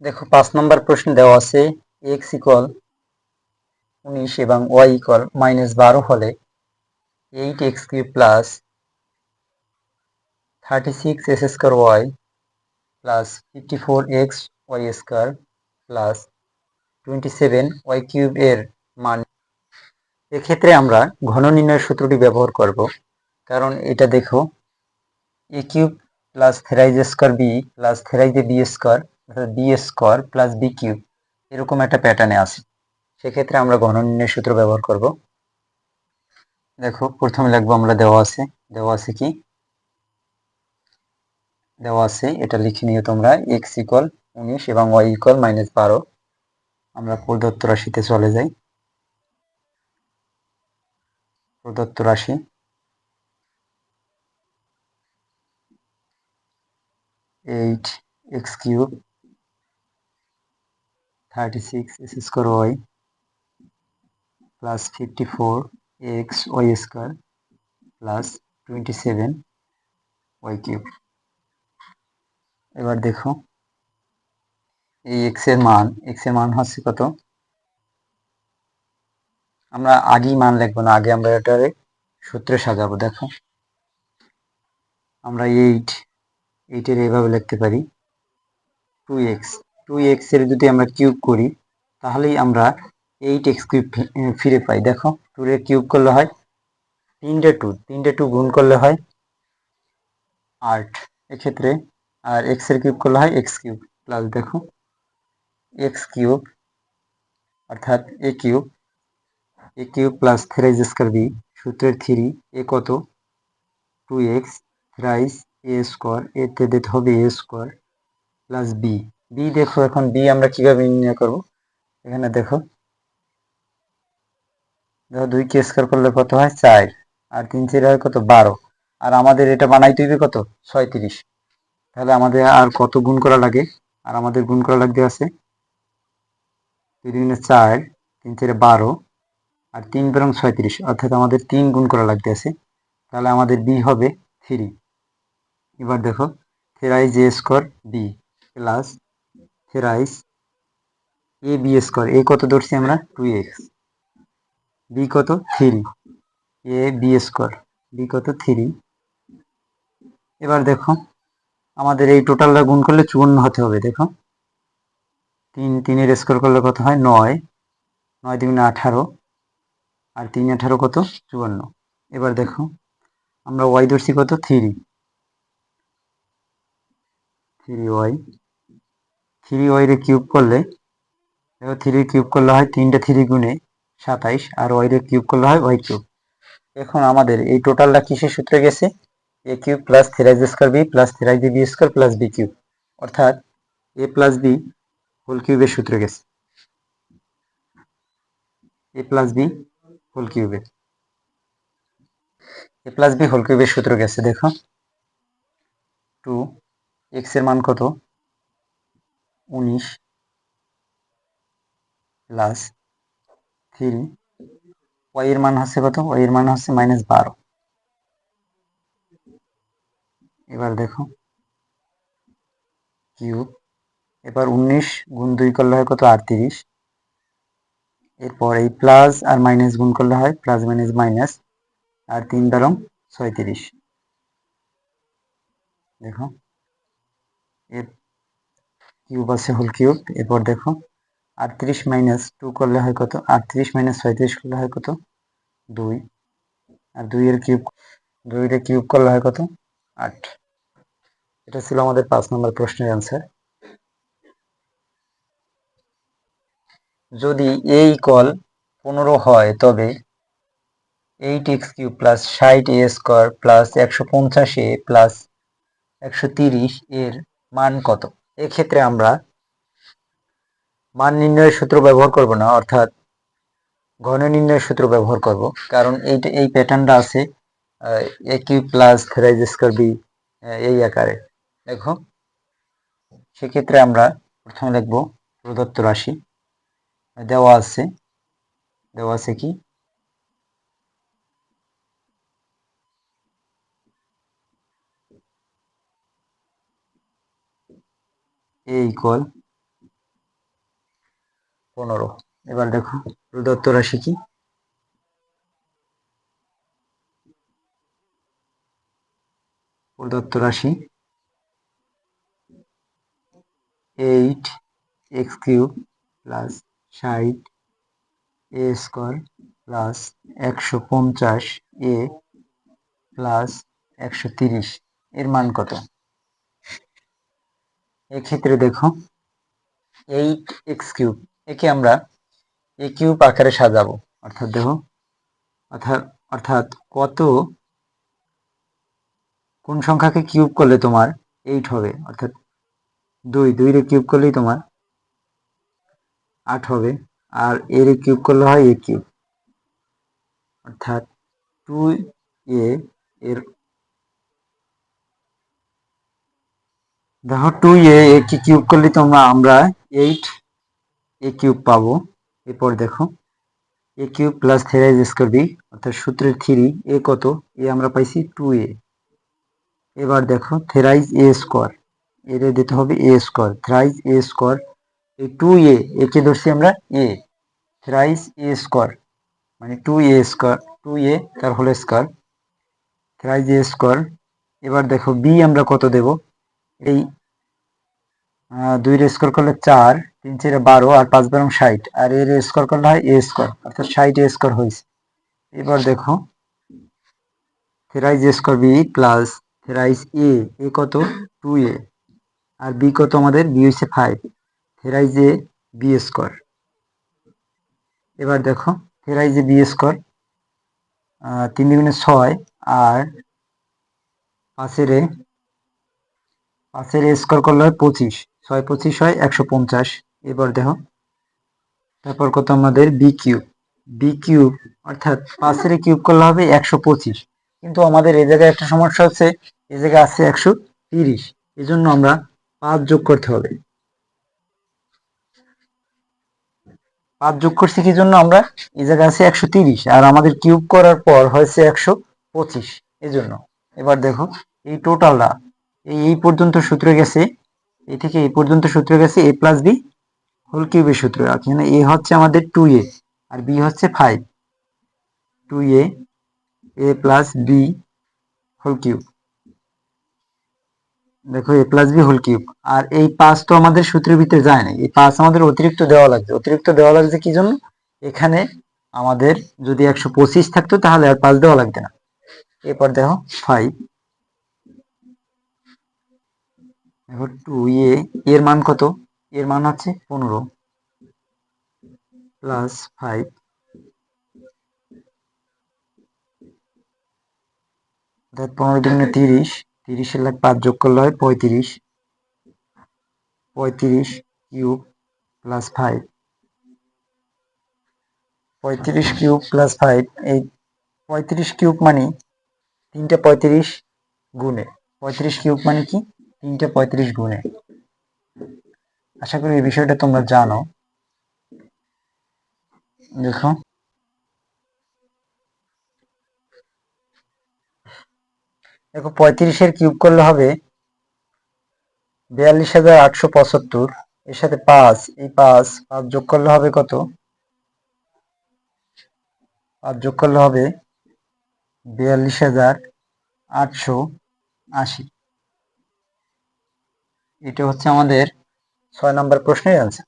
দেখো 5 নম্বর প্রশ্ন দেওয়া আছে x ইকুয়াল 19 এবং y ইকুয়াল -12 হলে 8x cube plus 36x square y plus 54x y square plus 27 y cube এর মান। এক্ষেত্রে আমরা ঘন নির্ণয়ের সূত্রটি ব্যবহার করব, কারণ এটা দেখো a cube plus 3 square b plus 3 b square অর্থাৎ b square plus b cube এরকম একটা প্যাটার্নে আছে। সেক্ষেত্রে আমরা ঘন নির্ণয়ের সূত্র ব্যবহার করব। দেখো প্রথমে লিখবো আমরা দেওয়া আছে এটা লিখে নিও তোমরা। x ইকুয়াল 19 এবং y ইকুয়াল -12। আমরা প্রদত্ত রাশিতে চলে যাই। প্রদত্ত রাশি 8x cube 36x square y plus 54x y square plus 27 y cube. এবার দেখো এই x এর মান হচ্ছে কত। আমরা আগেই মান লিখবো না, আগে আমরা এটারে সূত্রে সাজাবো। দেখো আমরা 8 এর এইভাবে লিখতে পারি 2x এর যদি আমরা কিউব করি তাহলেই আমরা 8x কিউব ফিরে পাই। দেখো 2 এর কিউব করলে হয় 3টে 2 গুণ করলে হয় 8 এক্ষেত্রে, আর x এর কিউব করলে হয় x কিউব প্লাস দেখো x কিউব অর্থাৎ a cube plus 3 square b সূত্রের 3 a কত 2x 3 a স্কয়ার এতে দিতে হবে a স্কয়ার প্লাস b দেখো এখন b আমরা কিভাবে নির্ণয় করব। এখানে দেখো 2 কে স্কয়ার করলে কত হয় 4 আর 3 4 হয় কত 12 আর আমাদের এটা বানাইতে হবে কত 36। তাহলে আমাদের আর কত গুণ করা লাগে, আর আমাদের গুণ করা লাগবে আছে 2 দুগুণে 4 3 4 12 আর 3 বরং 36 অর্থাৎ আমাদের 3 গুণ করা লাগতে আছে। তাহলে আমাদের b হবে 3। এবার দেখো 3 a square b plus 3 a b square a কত ধরছি আমরা 2x b কত 3 a b স্কয়ার b কত 3। এবার দেখো আমাদের এই টোটালটা গুণ করলে 54 হতে হবে। দেখো 3 এর স্কয়ার করলে কত হয় 9 9 দুগুণে 18 আর 3 18 কত 54। এবার দেখো আমরা y ধরছি কত 3y 3y রে কিউব করলে দেখো 3 কিউব করলে হয় 3টা 3 গুণে 27 আর y রে কিউব করলে হয় y কিউব। এখন আমাদের এই টোটালটা কিসের সূত্রে গেছে a cube plus 3 square b plus 3 b square plus b cube অর্থাৎ a প্লাস b হোল কিউবের সূত্রে গেছে। a প্লাস b হোল কিউবের সূত্র গেছে। দেখো 2x এর মান কত 19 প্লাস 3 y এর মান হচ্ছে কত y এর মান হচ্ছে -12। এবার দেখো কিউব, এবার 19 গুণ 2 করলে হয় কত 38। এরপর এই প্লাস আর মাইনাস গুণ করলে হয় প্লাস মাইনাস মাইনাস আর 3 দ্বারা 36। দেখো এর কিউব আছে হোল কিউব। এরপর দেখো 38 মাইনাস 2 করলে হয় কত 38 মাইনাস 36 করলে হয় কত 2 আর 2 এর কিউব করলে হয় কত 8। এটা ছিল আমাদের 5 নম্বর প্রশ্নের অ্যান্সার। যদি a ইকুয়াল 15 হয় তবে 8x cube plus 60 a square plus 150 a plus 130 এর মান কত। এক্ষেত্রে আমরা মান নির্ণয়ের সূত্র ব্যবহার করব না, অর্থাৎ ঘন নির্ণয়ের সূত্র ব্যবহার করব, কারণ এই প্যাটার্নটা আছে a cube plus 3 square b এই আকারে। দেখো সেক্ষেত্রে আমরা প্রথমে লিখব প্রদত্ত রাশি দেওয়া আছে কি a ইকুয়াল 15। এবার দেখো প্রদত্ত রাশি কি? প্রদত্ত রাশি 8x³ plus 60 a square plus 150 a plus 130 এর মান কত? এক্ষেত্রে দেখো 8x³ একে আমরা a কিউব আকারে সাজাবো, অর্থাৎ দেখো অর্থাৎ কত কোন সংখ্যাকে কিউব করলে তোমার 8 হবে, অর্থাৎ 2 রে কিউব করলেই তোমার 8 হবে, আর এর কিউব করলে হয় a কিউব, অর্থাৎ 2a এর দেখো 2a কে কিউব করলে আমরা 8a³ পাবো। এরপর দেখো a cube plus 3a² b, অর্থাৎ সূত্রের 3 এ কত? এ আমরা পাইছি 2a। এবার দেখো 3a², এর দিতে হবে a স্কোয়ার, 3a², এই 2a একে ধরছি আমরা a, 3a² মানে 2a², 2a তার হোল স্কোয়ার, 3a²। এবার দেখো b আমরা কত দেব? এই 2 রে স্কোয়ার করলে 4, 3 4 12 আর 5 12 60, আর এর স্কোয়ার করলে হয় a স্কোয়ার, অর্থাৎ 60a² হয়েছে। এবার দেখো 3a² b প্লাস 3a এ কত? 2a, আর b কত আমাদের? b হচ্ছে 5, 3ab²। এবার দেখো 3ab², 3 দুগুণে 6, আর 5 এর স্কোয়ার করলে হয় 25, 6 25 হয় 150। এবার দেখো তারপর কত আমাদের? b কিউব, অর্থাৎ 5 এর কিউব করলে হবে 125, কিন্তু আমাদের এই জায়গায় একটা সমস্যা হচ্ছে, এই জায়গায় আছে 130, এই জন্য আমরা 5 যোগ করতে হবে। 5 যোগ করছি কি জন্য? আমরা এই জায়গায় আছে 130, আর আমাদের কিউব করার পর হয়েছে 125, এই জন্য। এবার দেখো এই টোটালটা এই পর্যন্ত সূত্রে গেছে, এই থেকে এই পর্যন্ত সূত্রে গেছে a প্লাস বি হোল কিউবের সূত্র। এখানে a হচ্ছে আমাদের 2a আর b হচ্ছে 5, 2a plus B whole cube, দেখো a plus B whole cube. আর এই 5 তো আমাদের সূত্রের ভিতরে যায় না, এই 5 আমাদের অতিরিক্ত দেওয়া লাগছে। অতিরিক্ত দেওয়া লাগছে কি জন্য? এখানে আমাদের যদি 125 থাকতো তাহলে আর 5 দেওয়া লাগতো না। এরপর দেখো 5, দেখো 2a এর মান কত? এর মান হচ্ছে 15 প্লাস 5, অর্থাৎ 15 দুগুণে 30, 30 এর লাখ 5 যোগ করলে হয় 35, 35 কিউব প্লাস 5, 35 কিউব প্লাস 5, এই 35 কিউব মানে 3টা 35 গুণে, 35 কিউব মানে কি? 3টা 35 গুণে। আশা করি এই বিষয়টা তোমরা জানো। দেখো দেখো 35 এর কিউব করলে হবে 42,875, এর সাথে 5, এই 5 যোগ করলে হবে কত? 5 যোগ করলে হবে 42,880। এটা হচ্ছে আমাদের 6 নম্বর প্রশ্নের অ্যান্সার।